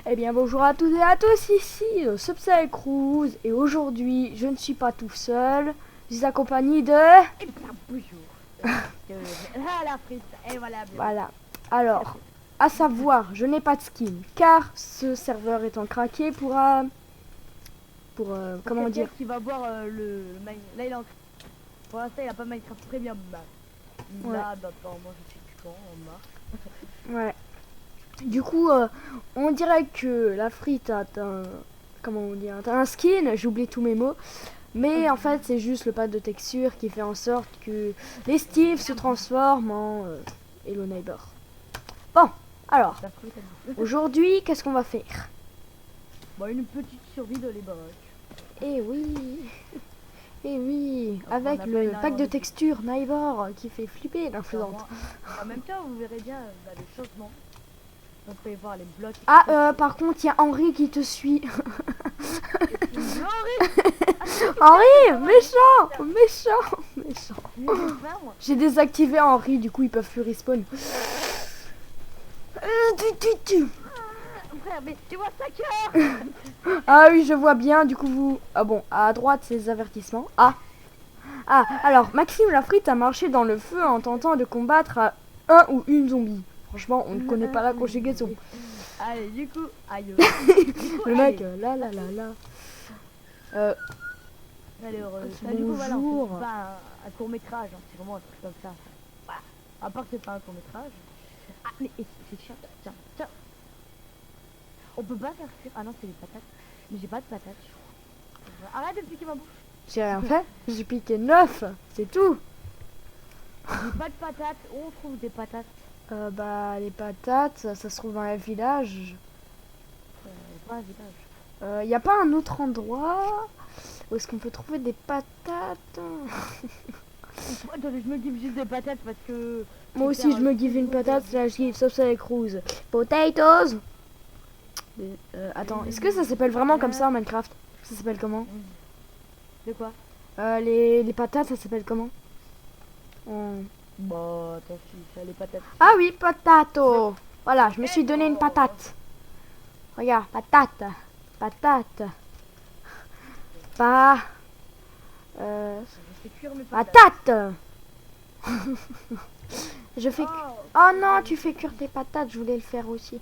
Eh bien bonjour à toutes et à tous, ici Subside Cruise et aujourd'hui je ne suis pas tout seul, je suis accompagné de... Et bien bonjour. La frite, et voilà. Voilà, alors, à savoir, je n'ai pas de skin car ce serveur étant craqué comment dire... Qui va voir là il est en... Pour l'instant il a pas Minecraft Premium. Ouais. Là maintenant moi je sais plus quand en mars. Ouais. Du coup, on dirait que la frite a un... Comment on dit, a un skin, j'oublie tous mes mots. Mais en fait, c'est juste le pack de texture qui fait en sorte que les Steve se transforment en Hello Neighbor. Bon, alors, La frite, elle dit. aujourd'hui, qu'est-ce qu'on va faire? Bon, une petite survie de les baraques. Eh oui, eh oui, On avec a le pas pack de une- texture Neighbor qui fait flipper l'influente. En même temps vous verrez bien les changements. On peut y voir les blocs. Ah, par contre, il y a Henri qui te suit. Henri. Henri, méchant. J'ai désactivé Henri, du coup ils peuvent plus respawn. Frère, mais tu vois 5 heures. Ah oui, je vois bien, du coup vous... Ah bon, à droite, c'est les avertissements. Ah, alors, Maxime Lafrite a marché dans le feu en tentant de combattre un ou une zombie. Franchement, on ne connaît pas la conjugaison. Allez, du coup, aïe. Le mec, là. Allez, heureux. Bonjour. C'est pas un court métrage, hein, c'est vraiment un truc comme ça. Voilà. À part que c'est pas un court métrage. Ah, mais c'est chiant. Tiens. On peut pas faire cuire. Ah non, c'est des patates. Mais j'ai pas de patates. Arrête de piquer ma bouche. J'ai rien fait, j'ai piqué 9, c'est tout. J'ai pas de patates. Où on trouve des patates? Bah, les patates, ça se trouve dans le village. Pas un village. Y a pas un autre endroit où est-ce qu'on peut trouver des patates? Attendez, je me give juste des patates parce que... Moi aussi, je me give une patate, slash give Subside Cruise. Potatoes. Attends, est-ce que ça s'appelle vraiment comme ça en Minecraft? Ça s'appelle comment? De quoi? Les patates, ça s'appelle comment? Bah, attends, si, ça les patates. Ah oui, potato. Voilà, je me suis donné une patate. Regarde, patate. Pas... Je fais cuire mes patates. Patate. Je fais... Oh non, tu fais cuire tes patates, je voulais le faire aussi.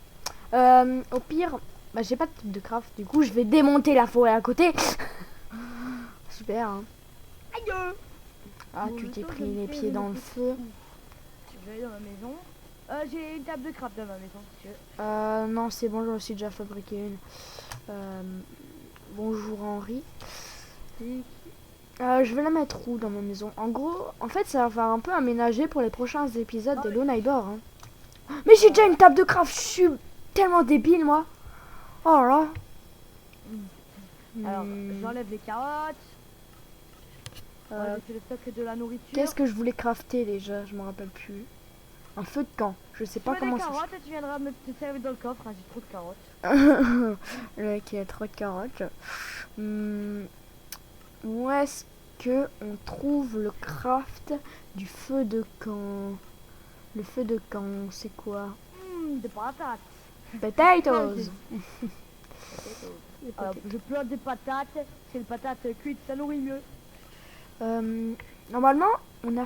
Au pire, bah, j'ai pas de type de craft, du coup je vais démonter la forêt à côté. Super, hein. Aïe. Ah, Bon, tu le t'es temps pris de me les faire pieds une dans le petite- feu. Je vais aller dans ma maison. J'ai une table de craft dans ma maison, si tu veux. Non, c'est bon, j'en suis déjà fabriqué une. Bonjour Henri. Je vais la mettre où dans ma maison? En gros, en fait, ça va faire un peu aménager pour les prochains épisodes des Lone Neighbor. Hein. Mais j'ai déjà une table de craft, je suis tellement débile, moi. Oh là. Alors, j'enlève les carottes. Euh, J'ai fait le stock de la nourriture. Qu'est-ce que je voulais crafter déjà? Je me rappelle plus. Un feu de camp. Je sais pas comment des ça. carottes et tu viendras me te servir dans le coffre. Hein, j'ai trop de carottes. Le mec qui a trop de carottes. Où est-ce que on trouve le craft du feu de camp? Le feu de camp, c'est quoi? Des patates. Potatoes. Alors, je plante des patates. C'est les patates cuites, ça nourrit mieux. Normalement, on a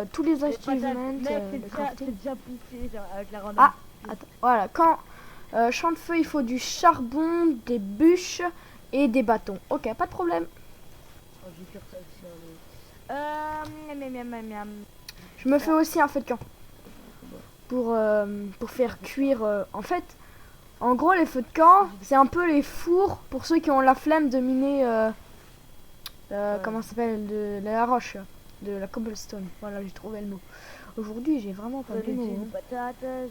tous les Les achievements patates, de crafting. c'est déjà poussé genre, avec la randonnée. Ah, attends, voilà. Quand champ de feu, il faut du charbon, des bûches et des bâtons. Ok, pas de problème. Oh, j'ai fait ça aussi. Miam. Je me fais aussi un feu de camp pour faire cuire. En fait, en gros, les feux de camp, c'est un peu les fours pour ceux qui ont la flemme de miner. Comment ça s'appelle, de la roche, de la cobblestone. Voilà, j'ai trouvé le mot. Aujourd'hui, j'ai vraiment pas de mots. Des Hein. patates.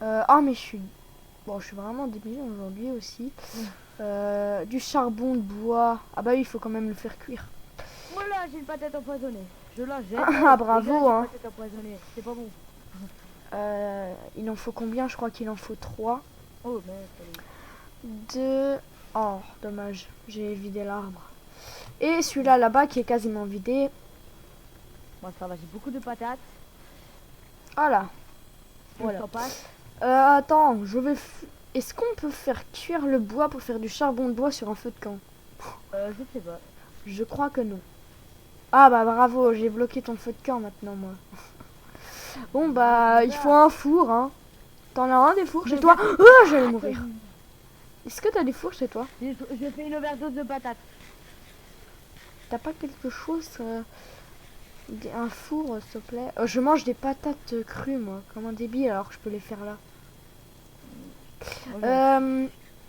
Ah, mais je suis vraiment débile aujourd'hui aussi. Du charbon de bois. Ah bah oui, il faut quand même le faire cuire. Voilà, j'ai une patate empoisonnée. Je la jette. Ah, bravo, Les gars, j'ai hein. une patate empoisonnée. C'est pas bon. Il en faut combien? Je crois qu'il en faut 3. Oh, mais 2. Oh, dommage. J'ai vidé l'arbre. Et celui-là là-bas qui est quasiment vidé. moi ça va, j'ai beaucoup de patates. Voilà. Voilà. Attends, je vais... est-ce qu'on peut faire cuire le bois pour faire du charbon de bois sur un feu de camp? Je sais pas. Je crois que non. Ah bah bravo, j'ai bloqué ton feu de camp maintenant moi. Bon bah il faut un four hein. T'en as un des fours chez toi? Oh j'allais mourir. Est-ce que t'as des fours chez toi? J'ai fait une overdose de patates. T'as pas quelque chose un four s'il te plaît? Je mange des patates crues moi, comme un débile alors que je peux les faire là.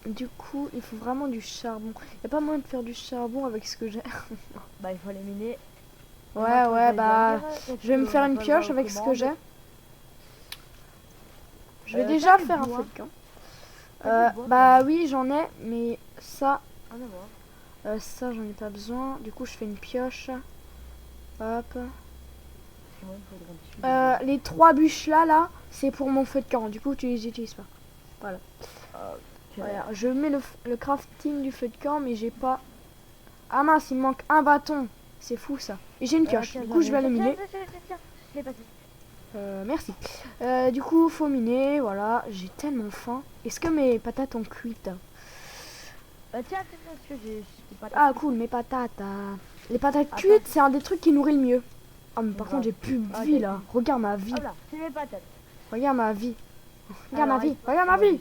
Du coup il faut vraiment du charbon. Y a pas moyen de faire du charbon avec ce que j'ai? Bah il faut les miner. Ouais bah je vais me faire une pioche avec ce que j'ai. Je vais déjà faire un feu de camp. Bah oui j'en ai mais ça ça j'en ai pas besoin. Du coup je fais une pioche. Hop. Les 3 bûches là c'est pour mon feu de camp. Du coup tu les utilises pas. Voilà. Voilà. Je mets le crafting du feu de camp mais j'ai pas. Ah mince il me manque un bâton. C'est fou ça. Et j'ai une pioche. Du coup je vais aller miner. Merci. Du coup, faut miner, voilà. J'ai tellement faim. Est-ce que mes patates ont cuites? Tiens, parce que j'ai des patates. Ah cool, mes patates. Les patates cuites, c'est un des trucs qui nourrit le mieux. Ah mais par contre, j'ai plus de vie là. Regarde ma vie. Voilà, c'est mes patates. Regarde ma vie. Regarde ma vie. Regarde ma vie.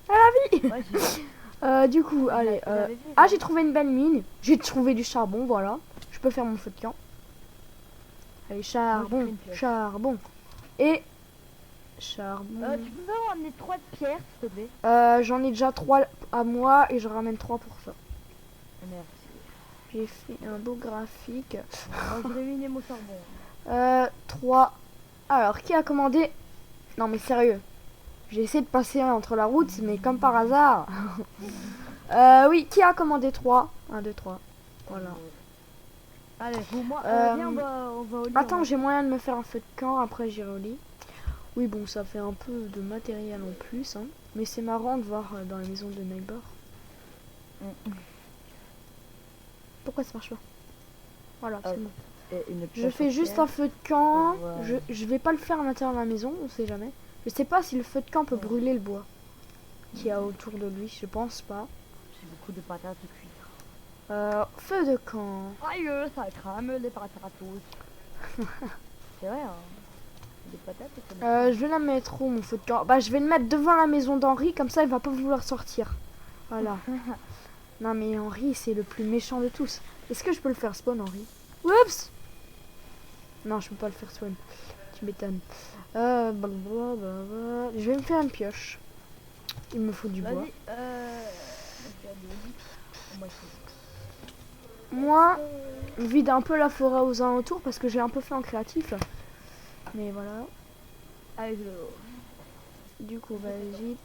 Regarde la vie. Du coup, allez. J'ai trouvé une belle mine. J'ai trouvé du charbon, voilà. Je peux faire mon feu de camp. Allez, charbon, charbon. Et charbon. Tu peux me ramener 3 de pierre, s'il te plaît? J'en ai déjà 3 à moi et je ramène 3 pour ça. Merci. J'ai fait un beau graphique. Je vais miner mon charbon. 3. Alors, qui a commandé? Non mais sérieux. J'ai essayé de passer entre la route, mais comme par hasard. Oui, qui a commandé 3? 1, 2, 3. Voilà. Allez, pour moi, viens, on va au lit. Attends, j'ai moyen de me faire un feu de camp, après j'irai au lit. Oui, bon, ça fait un peu de matériel en plus, hein. Mais c'est marrant de voir dans la maison de Neighbor. Pourquoi ça marche pas? Voilà, c'est bon. Je fais juste un feu de camp. Je vais pas le faire à l'intérieur de la maison, on sait jamais. Je sais pas si le feu de camp peut brûler le bois qu'il y a autour de lui, je pense pas. J'ai beaucoup de patates cuites. Feu de camp. Aïe, ça crame les patates à tous. C'est vrai, hein. Des patates. Je vais la mettre où mon feu de camp? Bah je vais le mettre devant la maison d'Henri, comme ça il va pas vouloir sortir. Voilà. Non mais Henri c'est le plus méchant de tous. Est-ce que je peux le faire spawn Henri? Oups. Non je peux pas le faire spawn. Tu m'étonnes. Je vais me faire une pioche. Il me faut du bois. Moi, je vide un peu la forêt aux alentours parce que j'ai un peu fait en créatif. Mais voilà. Allez, du coup, vas-y.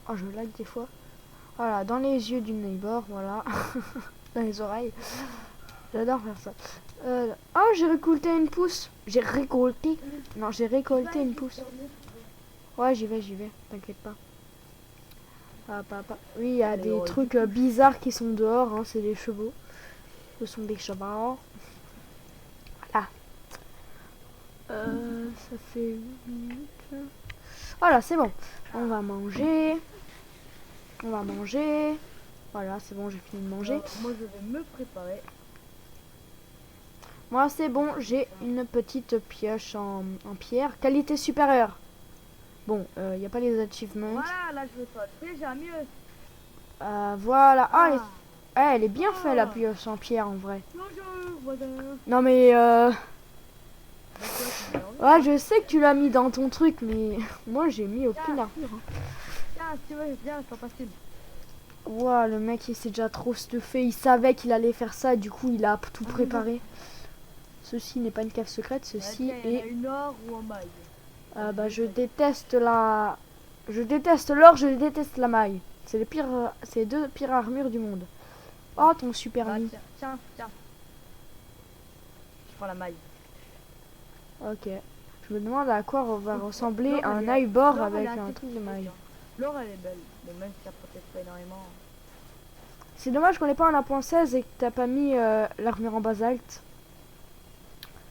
Oh, je lag des fois. Voilà, dans les yeux du neighbor, voilà. Dans les oreilles. J'adore faire ça. Oh, j'ai récolté une pousse. J'ai récolté. Non, j'ai récolté une pousse. Ouais, j'y vais, t'inquiète pas. Oui, il y a des trucs bizarres qui sont dehors, hein, c'est des chevaux. Ce sont des chevaux. Voilà. Ça fait 8 minutes. Voilà, c'est bon. On va manger. Voilà, c'est bon, j'ai fini de manger. Moi, je vais me préparer. Moi, c'est bon, j'ai une petite pioche en pierre. Qualité supérieure. Bon, il n'y a pas les achievements. Voilà, là, je veux pas. Déjà mieux. Voilà. Elle est bien faite, la pioche en pierre, en vrai. Bonjour, voilà. Non, mais... Ouais, je sais que tu l'as mis dans ton truc, mais moi, j'ai mis aucune armure. Tiens, si tu veux, viens, je t'en passe une. Ouah, le mec, il s'est déjà trop stuffé. Il savait qu'il allait faire ça, du coup, il a tout préparé. Ceci n'est pas une cave secrète, ceci est... une or ou en maille. Bah, je déteste l'or, je déteste la maille. C'est les 2 pires armures du monde. Oh, ton super nid. Tiens. Je prends la maille. Ok. Je me demande à quoi va ressembler un Neighbor avec un truc de maille. L'or, elle est belle, mais même si ça protège pas énormément. C'est dommage qu'on n'ait pas un 1.16 et que t'as pas mis l'armure en basalte.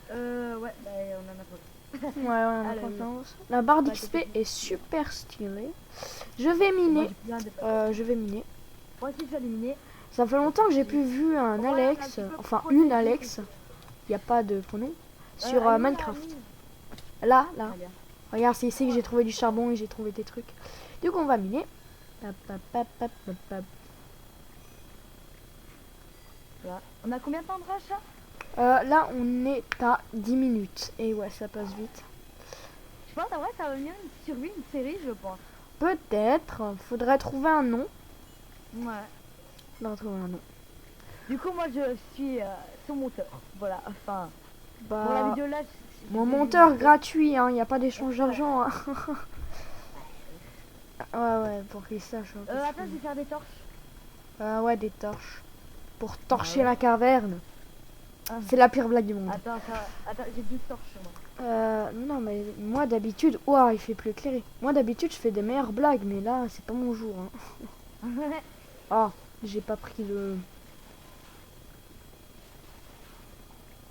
Ouais, bah, on en a pas. Ouais, on a Allez, confiance. La barre Bah, d'XP t'es est super stylée. Je vais Moi, miner. j'ai plein de patates. Je vais miner. Moi aussi, je suis éliminé. Ça fait longtemps que j'ai plus vu un Ouais, on est un Alex, petit peu enfin protégé. une Alex, il n'y a pas de pronom, sur elle est où, la Minecraft. mine Là, Ah, bien. regarde, c'est ici que j'ai trouvé du charbon et j'ai trouvé des trucs. Du coup, on va miner. Hop, hop, hop, hop, hop, hop. Voilà. On a combien de temps de rush là? Là, on est à 10 minutes. Et ouais, ça passe vite. Je pense en vrai ça va venir une survie, une série je pense. Peut-être, faudrait trouver un nom. Ouais. Faudrait trouver un nom. Du coup moi je suis son monteur. Voilà, enfin. Pour la Bah, vidéo là, mon monteur gratuit, hein, il n'y a pas d'échange d'argent. Hein. Ouais, pour qu'ils sachent. Hein, parce attends, je vais faire des torches. ouais, des torches. Pour torcher ouais. la caverne. Ah. C'est la pire blague du monde. Attends, j'ai 12 torches sur moi. Non, mais moi d'habitude, ouah, il fait plus éclairé. Moi d'habitude, je fais des meilleures blagues, mais là, c'est pas mon jour. Hein. Ah, j'ai pas pris le.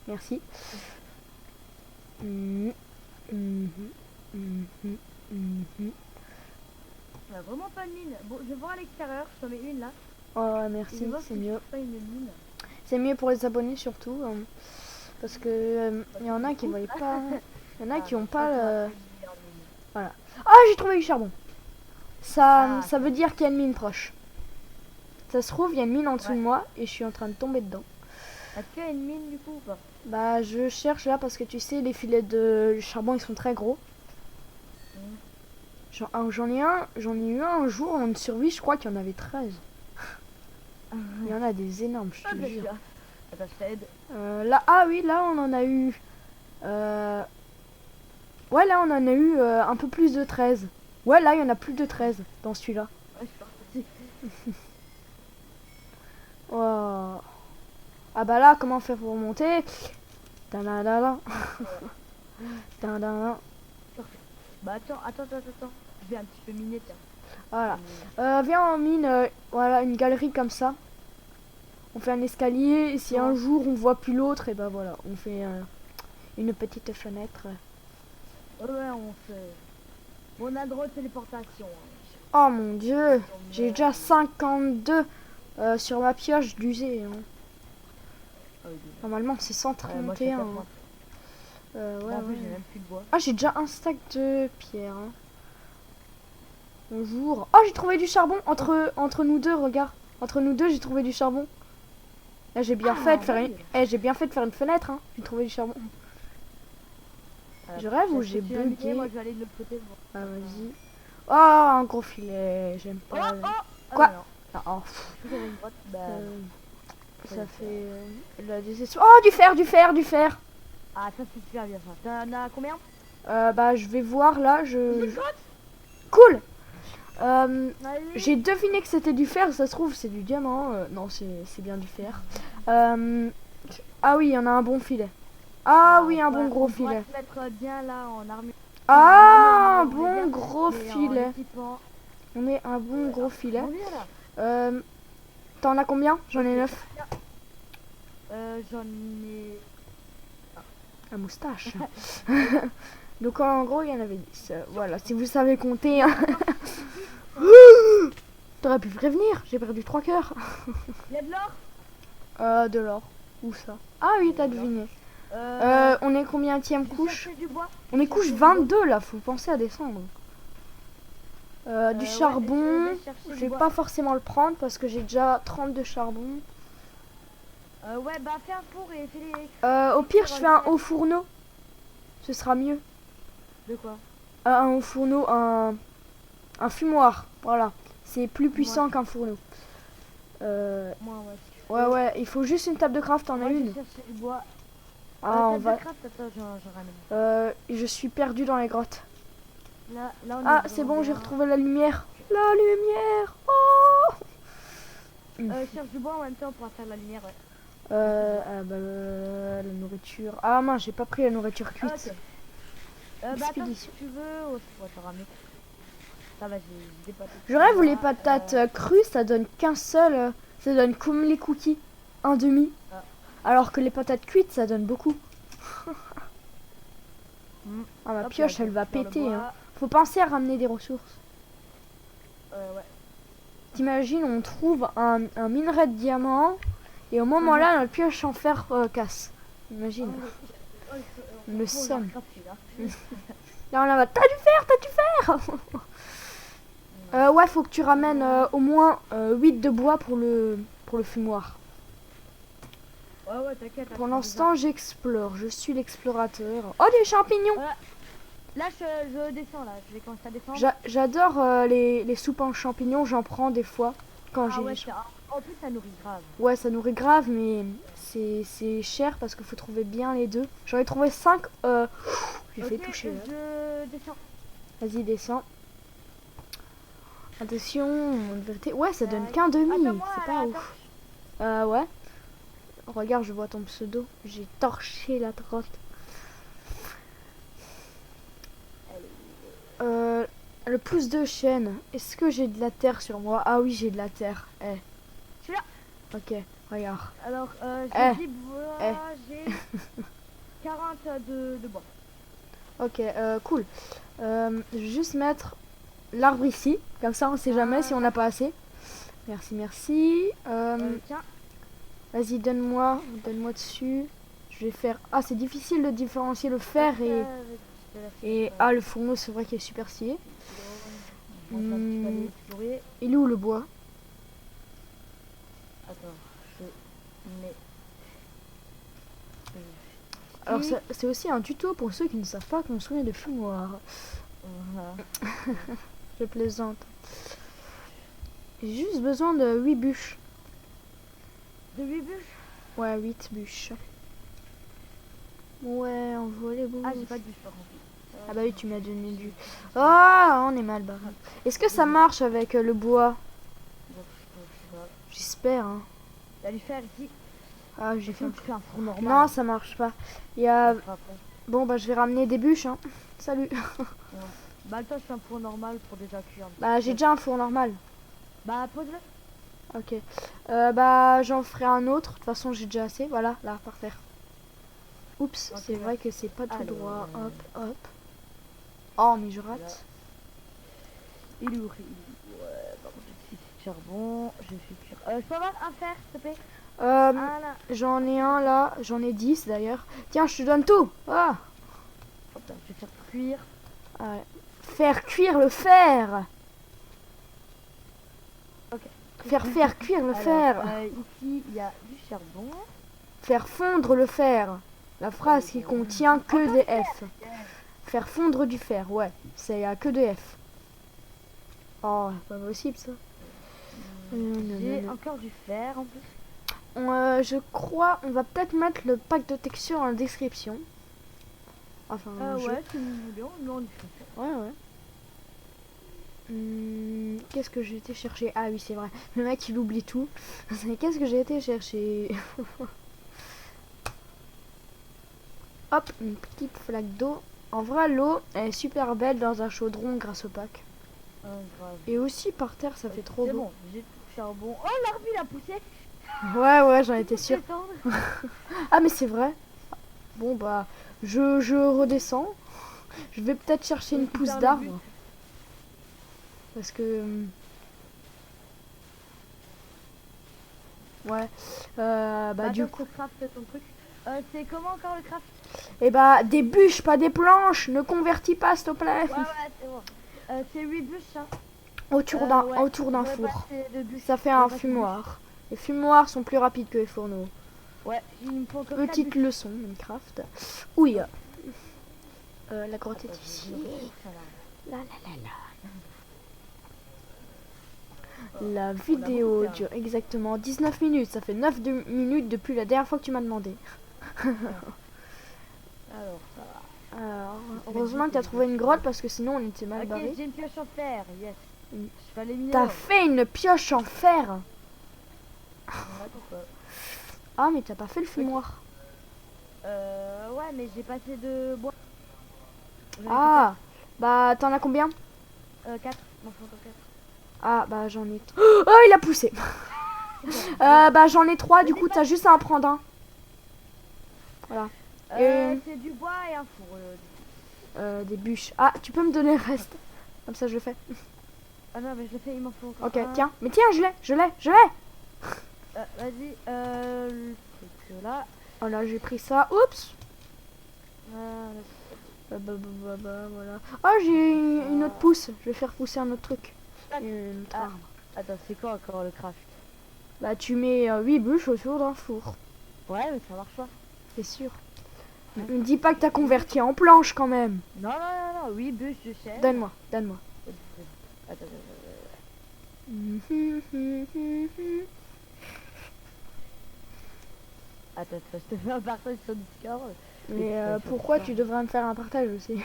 Merci. Mhm, mhm, mhm, mhm. On a vraiment pas de mine. Bon, je vais voir à l'extérieur, je t'en mets une là. Oh, ouais, Et je merci, vais voir c'est si je mieux. trouve pas une mine. C'est mieux pour les abonnés surtout. Parce que il y en a qui voient pas. Il y en a qui ont pas le. Voilà. Ah, j'ai trouvé du charbon. Ça veut dire qu'il y a une mine proche. Ça se trouve, il y a une mine en dessous de moi et je suis en train de tomber dedans. Est-ce qu'il y a une mine du coup ou pas? Bah, je cherche là parce que tu sais, les filets de charbon ils sont très gros. J'en ai eu un jour en survie, je crois qu'il y en avait 13. Il y en a des énormes, je te jure. Attends, je t'aide. Là, ah oui, là on en a eu. Ouais, là on en a eu un peu plus de 13. Ouais, là il y en a plus de 13 dans celui-là. Ouais, je suis parti. Oh. Ah bah là, comment faire pour monter? Tadadada. Tadadada. Bah attends. Je vais un petit peu miner, tiens. Voilà. Viens, on mine voilà, une galerie comme ça. On fait un escalier. Et si un jour on voit plus l'autre, et ben voilà, on fait une petite fenêtre. Ouais, on fait. On a le droit de téléportation. Oh mon dieu, j'ai déjà 52 sur ma pioche d'usée. Hein. Normalement, c'est 131. Ouais, j'ai même plus de bois. Ah, j'ai déjà un stack de pierre. Hein. Bonjour. Oh, j'ai trouvé du charbon entre nous deux, regarde. Entre nous deux, j'ai trouvé du charbon. Là, j'ai bien fait de faire j'ai bien fait de faire une fenêtre. Hein. J'ai trouvé du charbon. Je rêve ou j'ai bugué. Moi, je vais aller de l'autre côté. Ah, vas-y. Oh, un gros filet. J'aime pas. Quoi? Oh. Ça fait la déception. Oh, du fer. Ah, ça c'est super bien ça. T'en as combien? Bah, je vais voir là. Cool. J'ai deviné que c'était du fer. Ça se trouve, c'est du diamant. Non, c'est bien du fer. Ah oui, il y en a un bon filet. Ah oui, un bon gros filet. On va se mettre bien là en armure. Ah, un bon gros filet. On est un bon gros filet. T'en as combien? J'en ai 9. J'en ai... La moustache. Donc en gros, il y en avait 10. Voilà, si vous savez compter. Hein. T'aurais pu prévenir, j'ai perdu 3 cœurs. Il y a de l'or? De l'or. Où ça? Ah oui, t'as deviné. On est combienième couche? On est couche 22 là, faut penser à descendre. Du charbon, je vais pas forcément le prendre parce que j'ai déjà 30 de charbon. Ouais, bah fais un four et fais les... au pire, je fais un haut fourneau. Ce sera mieux. De quoi? Un haut fourneau, un fumoir. Voilà. C'est plus puissant qu'un fourneau. Ouais, il faut juste une table de craft, t'en as une? Ah, on va... je suis perdu dans les grottes. Ah, c'est bon, j'ai retrouvé la lumière. La lumière. Oh. Cherche du bois en même temps, on pourra faire la lumière, ouais. La nourriture. Ah mince, j'ai pas pris la nourriture cuite. Okay. Bah attends, si tu veux... Oh, t'en ramener. Ça va, j'ai des patates. Je rêve où les patates crues, ça donne qu'un seul... ça donne comme les cookies. Un demi. Alors que les patates cuites, ça donne beaucoup. Ah, ma Hop, pioche, là, elle va je vais faire le péter. Hein. bois. Faut penser à ramener des ressources. Ouais. T'imagines, on trouve un minerai de diamant et au moment là, notre pioche en fer casse. Imagine. Le somme. Là, on va. T'as du fer. Ouais, faut que tu ramènes au moins 8 de bois pour le fumoir. Ouais, t'inquiète. Pour l'instant, j'explore. Je suis l'explorateur. Oh, des champignons. Voilà. Là, je descends, là. Je vais commencer à descendre. J'adore les soupes en champignons. J'en prends des fois quand j'ai ouais, des champignons. en plus, ça nourrit grave. Ouais, ça nourrit grave, mais c'est cher parce qu'il faut trouver bien les deux. J'en ai trouvé 5. J'ai fait toucher. Je descends. Vas-y, descends. Attention, de vérité. Ouais, ça donne qu'un demi. C'est pas ouf. Ouais. Regarde, je vois ton pseudo. J'ai torché la trotte. Le pouce de chêne. Est-ce que j'ai de la terre sur moi? Ah oui, j'ai de la terre. Je suis là. Ok, regarde. Alors, j'ai 10 bois, j'ai 40 de bois. Ok, cool. Je vais juste mettre l'arbre ici. Comme ça, on sait jamais si on n'a pas assez. Merci. Tiens. Vas-y, donne-moi dessus. Je vais faire... Ah, c'est difficile de différencier le fer et... Ah, le fourneau, c'est vrai qu'il est super stylé. Il est où le bois? Attends, je mets... Alors, c'est aussi un tuto pour ceux qui ne savent pas construire des fumoirs. Je plaisante. J'ai juste besoin de 8 bûches. De 8 bûches? Ouais, 8 bûches. Ouais, on voit les bouches. Ah, j'ai pas de bûches par contre. Ah bah oui, tu m'as donné du... Oh, on est mal barré. Est-ce que ça marche avec le bois? J'espère, hein. T'as lui faire ici. Ah, j'ai fait un four normal. Non, ça marche pas. Il y a... Bon, bah je vais ramener des bûches, hein. Salut. Bah toi, je fais un four normal pour déjà cuire. Bah j'ai déjà un four normal. Bah pose-le. Ok. Bah j'en ferai un autre. De toute façon, j'ai déjà assez. Voilà, là, par terre. Oups, c'est vrai que c'est pas tout droit. Hop. Oh, mais je rate. Il est où? Ouais, par contre, ici, c'est charbon. Je vais cuire. Je peux avoir un fer, s'il te plaît? J'en ai un là. J'en ai 10 d'ailleurs. Tiens, je te donne tout. Ah. Hop là, je vais faire cuire. Ouais. Faire cuire le fer. Ok. Faire cuire le fer. Ici, il y a du charbon. Faire fondre le fer. La phrase qui contient que des F. Faire fondre du fer, ouais. C'est que des F. Oh, pas possible ça. J'ai encore du fer en plus. Je crois, on va peut-être mettre le pack de texture en la description. Enfin, ouais, si vous voulez, on fait. Ouais. Qu'est-ce que j'ai été chercher? Ah oui, c'est vrai. Le mec, il oublie tout. Qu'est-ce que j'ai été chercher? Hop, une petite flaque d'eau. En vrai, l'eau, elle est super belle dans un chaudron grâce au pack. Et aussi par terre, ça fait trop beau. C'est bon, j'ai tout le charbon. Oh, l'arbre, il a poussé. Ouais, j'en étais sûre. Ah, mais c'est vrai. Bon, bah, je redescends. Je vais peut-être chercher une pousse d'arbre. Parce que... Ouais. Bah, du coup... Ton truc. C'est comment encore le craft? Eh bah, des bûches, pas des planches. Ne convertis pas, s'il te plaît. Ouais, c'est bon. C'est 8 bûches, ça. Autour d'un four. Ça fait un fumoir. Les fumoirs sont plus rapides que les fourneaux. Ouais, il me faut petite leçon, Minecraft. Oui. La grotte est ici. La vidéo dure exactement 19 minutes. Ça fait 9 minutes depuis la dernière fois que tu m'as demandé. Alors, heureusement que tu as trouvé une grotte parce que sinon on était mal barré. J'ai une pioche en fer, yes. T'as fait une pioche en fer? Ah, mais t'as pas fait le fumoir. Ouais, mais j'ai pas assez de bois. Ah, bah t'en as combien? 4. Ah, bah j'en ai... Oh, il a poussé. Bah j'en ai 3, du coup t'as juste à en prendre un. Voilà. C'est du bois et un four. des bûches. Ah, tu peux me donner le reste. Comme ça, je le fais. Ah non, mais je l'ai fait, il m'en faut encore Ok, un. tiens. Mais tiens, je l'ai. Vas-y, le truc là. Voilà, j'ai pris ça. Oups. Voilà. Voilà. Oh, j'ai une autre pousse. Je vais faire pousser un autre truc. Ah. Une autre Ah. arbre. Attends, c'est quoi encore le craft? Bah, tu mets 8 bûches autour d'un four. Ouais, mais ça marche pas. C'est sûr. Ouais. Ne me dis pas que t'as converti en planche quand même. Non, non, non, non, oui, bûche de chêne. Donne-moi. Attends. Attends, je te fais un partage sur Discord. Mais pourquoi tu devrais me faire un partage aussi?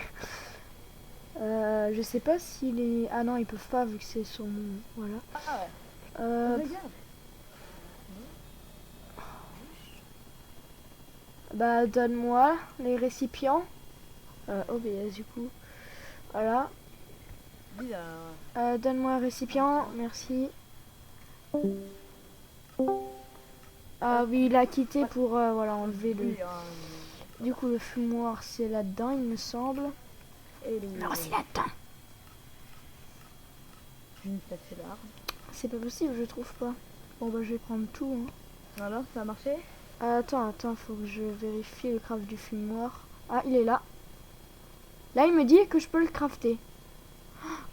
Je sais pas s'il est... Ah non, ils peuvent pas vu que c'est sur mon... Voilà. Ah ouais. Regarde. Bah donne-moi les récipients. OBS du coup. Voilà. Dis, Donne-moi un récipient, merci. Ah oui, il a quitté pour voilà, enlever le... oui, Du coup, le fumoir, c'est là-dedans, il me semble. et les... Non, c'est là-dedans. Ça, c'est l'arbre. C'est pas possible, je trouve pas. Bon, bah, je vais prendre tout. Hein. Alors, ça a marché? Attends, faut que je vérifie le craft du fumoir. Ah, il est là. Là, il me dit que je peux le crafter.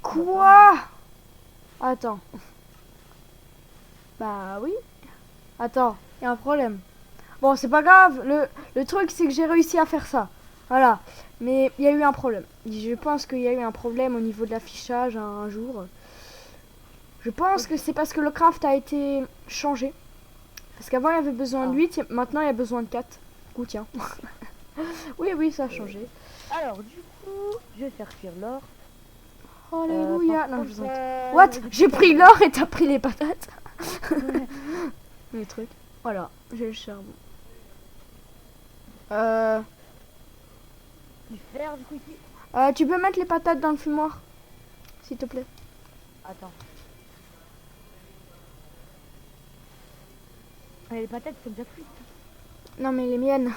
Quoi? Attends. Bah oui. Attends, il y a un problème. Bon, c'est pas grave. Le truc, c'est que j'ai réussi à faire ça. Voilà. Mais il y a eu un problème. Je pense qu'il y a eu un problème au niveau de l'affichage un jour. Je pense que c'est parce que le craft a été changé. Parce qu'avant, il y avait besoin de 8. Maintenant, il y a besoin de 4. Du coup, tiens. Oui, ça a changé. Alors, du coup, je vais faire cuire l'or. Alléluia. Non, Par je vous contre, entends. What? J'ai pris l'or et t'as pris les patates. Les trucs. Voilà, j'ai le charbon. Du fer, du coup, ici. Tu peux mettre les patates dans le fumoir, s'il te plaît. Attends. Les patates sont déjà cuites. Non, mais les miennes.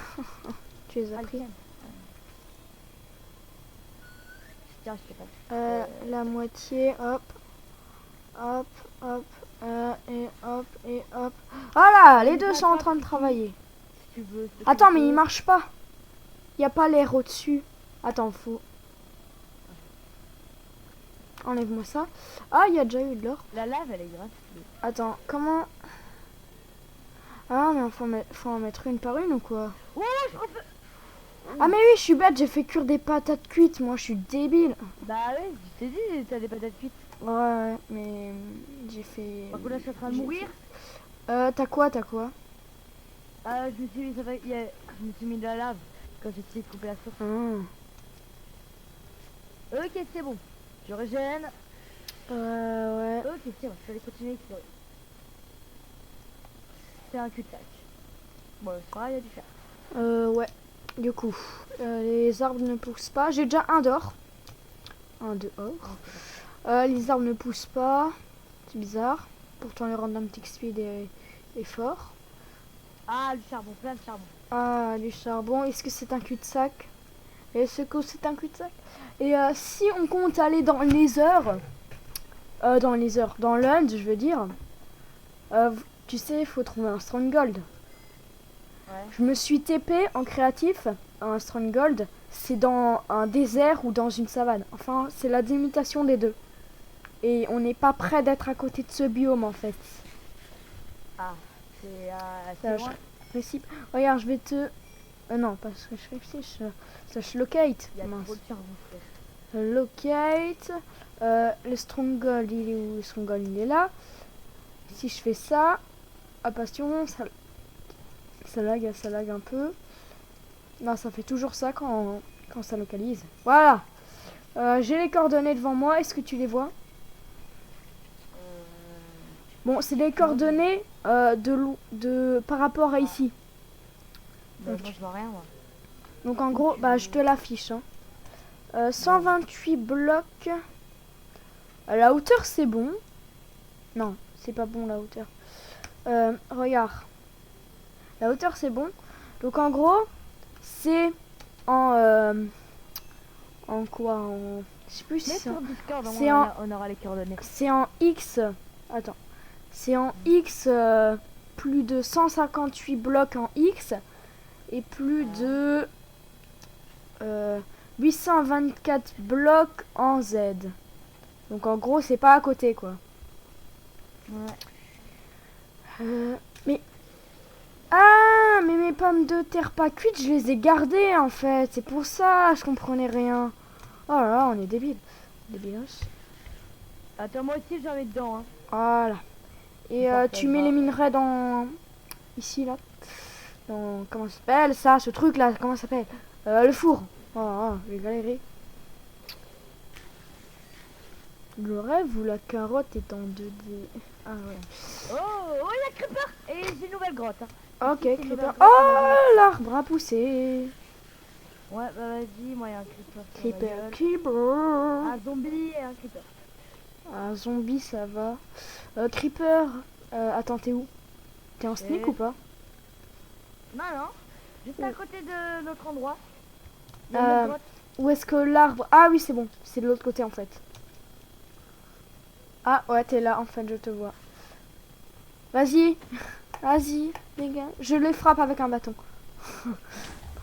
Tu les as Ah, pris. tiens. Tiens, je sais pas. La moitié, hop. Hop, hop. Et hop, et hop. Voilà, les deux sont en train de travailler. Si tu veux. Attends, mais il marche pas. Il n'y a pas l'air au-dessus. Attends, faut... Enlève-moi ça. Ah, il y a déjà eu de l'or. La lave, elle est grasse. Attends, comment... Ah, mais faut en mettre une par une ou quoi? Ouais, je refais. Ah, mais oui, je suis bête, j'ai fait cuire des patates cuites. Moi, je suis débile. Bah ouais, je t'ai dit, t'as des patates cuites. Ouais, mais j'ai fait... Par contre, là, je suis en train de mourir. T'as quoi? Je me suis mis, je me suis mis de la lave quand j'ai essayé de couper la sauce. Ok, c'est bon. Je régène. Ouais. Ok, c'est bon, je vais aller continuer à explorer. C'est un cul-de-sac. Bon, c'est pas grave, il y a du fer. Ouais. Du coup, les arbres ne poussent pas. J'ai déjà un d'or. Un dehors. Les arbres ne poussent pas. C'est bizarre. Pourtant, le random tick speed est fort. Ah, du charbon, plein de charbon. Ah, du charbon. Est-ce que c'est un cul-de-sac? Est-ce que c'est un cul-de-sac? Et si on compte aller dans les heures, dans l'Und, je veux dire, tu sais, il faut trouver un stronghold. Ouais. Je me suis TP en créatif à un stronghold. C'est dans un désert ou dans une savane. Enfin, c'est la délimitation des deux. Et on n'est pas près d'être à côté de ce biome en fait. Ah, c'est Ça, loin. Regarde, je vais te... non, parce que je réfléchis. Ça, locate. Il y a Mince. trop de charbon, frère. Locate. Le stronghold, il est où? Le stronghold, il est là. Si je fais ça... Ah, passion, ça lag un peu. Non, ça fait toujours ça quand ça localise. Voilà. J'ai les coordonnées devant moi. Est-ce que tu les vois? Bon, c'est les coordonnées par rapport à ici. Bah, moi, je vois rien, moi. Donc en gros, bah je te l'affiche. Hein. 128 blocs. La hauteur, c'est bon. Non, c'est pas bon la hauteur. Regarde. La hauteur, c'est bon. Donc en gros, c'est en En quoi? Je sais plus si Mais c'est sur Discord, c'est en- on aura les coordonnées. c'est en X. Attends. C'est en X, plus de 158 blocs en X et plus de 824 blocs en Z. Donc en gros, c'est pas à côté quoi. Ouais. Mais ah, mais mes pommes de terre pas cuites, je les ai gardées en fait. C'est pour ça, je comprenais rien. Oh là là, on est débile. Débilos. Attends, moi aussi j'en ai dedans. Hein. Voilà. Et tu mets les minerais dans... Ici, là. Dans... Comment ça s'appelle ça, ce truc là? Comment ça s'appelle? Le four. Oh, j'ai galéré. Le rêve où la carotte est en 2D. Ah ouais. Oh, il y a Creeper. Et j'ai une nouvelle grotte. Hein. Ok, Ici, c'est une creeper. nouvelle grotte, Oh, l'arbre a poussé. Ouais, bah vas-y, moi il y a un Creeper. sur ma Creeper, gueule. creeper. Un zombie et un Creeper. Un zombie, ça va. Creeper. Attends, t'es où? T'es en sneak Et- ou pas? Non, non. Juste à côté de notre endroit. Il y Euh, a une grotte. Où est-ce que l'arbre... Ah oui, c'est bon. C'est de l'autre côté, en fait. Ah, ouais, t'es là. En fait, je te vois. Vas-y. Vas-y, les gars. Je les frappe avec un bâton.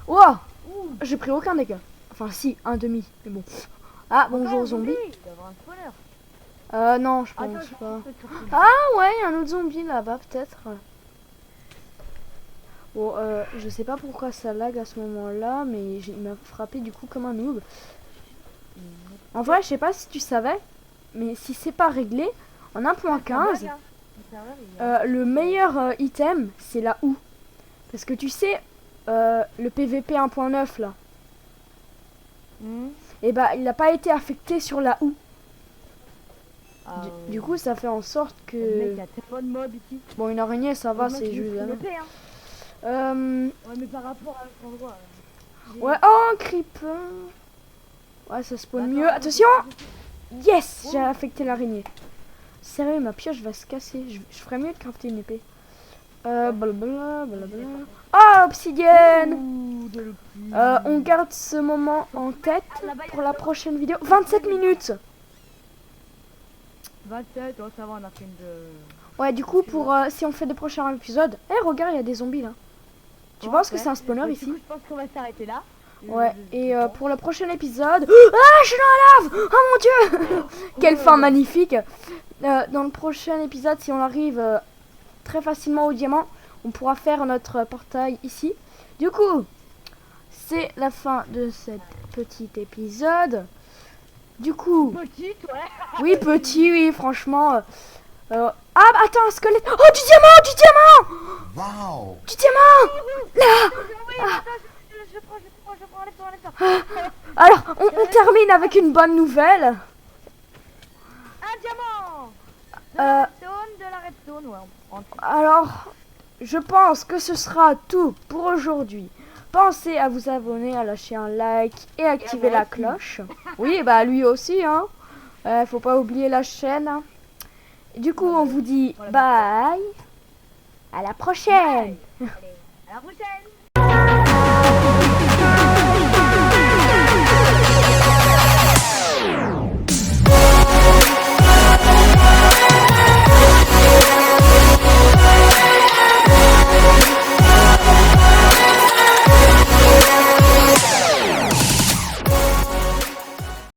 Wow. Ouh, J'ai pris aucun dégât. Enfin, si, un demi. Mais bon. Ah, encore bonjour, un zombie. Il doit y avoir un spawner. Non, je Attends, pense je pas. vais surtout. Ah ouais, un autre zombie là-bas, peut-être. Bon, je sais pas pourquoi ça lag à ce moment-là, mais il m'a frappé du coup comme un noob. En vrai, je sais pas si tu savais, mais si c'est pas réglé, en 1.15, le meilleur item, c'est la houe. Parce que tu sais, le PVP 1.9 là, et bah il n'a pas été affecté sur la houe. Du coup, ça fait en sorte Le mec, que... il y a tellement de mobs ici. Bon, une araignée, ça va, Le mec, c'est il juste... est là. PVP, hein. Ouais, mais par rapport à notre endroit. Ouais, oh, creeper. Ouais, ça spawn mieux. Attention. Yes, j'ai affecté l'araignée. Sérieux, ma pioche va se casser. Je ferais mieux de crafter une épée. Blablabla, blablabla. Oh, obsidienne. On garde ce moment en tête pour la prochaine vidéo. 27 minutes. 27, oh ça va, on a fait une de... Ouais, du coup, pour si on fait des prochains épisodes... Eh, regarde, il y a des zombies là. Tu penses que c'est un spawner Du ici? coup, je pense qu'on va s'arrêter là. Ouais, et pour le prochain épisode... Ah, je suis dans la lave. Oh mon dieu. Quelle fin magnifique. Dans le prochain épisode, si on arrive très facilement au diamant, on pourra faire notre portail ici. Du coup, c'est la fin de cet petit épisode. Du coup, Petite, ouais. oui, petit, oui, franchement. Ah, attends, un squelette. Oh, du diamant, du diamant. Wow! Du diamant. Oui, attends, je prends, enlève-toi. Alors, on termine avec une bonne nouvelle. Un diamant. De la redstone, ouais. Alors, je pense que ce sera tout pour aujourd'hui. Pensez à vous abonner, à lâcher un like et activer la cloche. Oui, bah lui aussi, hein. Faut pas oublier la chaîne. Hein. Et du coup, on vous dit bye. À la prochaine. À la prochaine.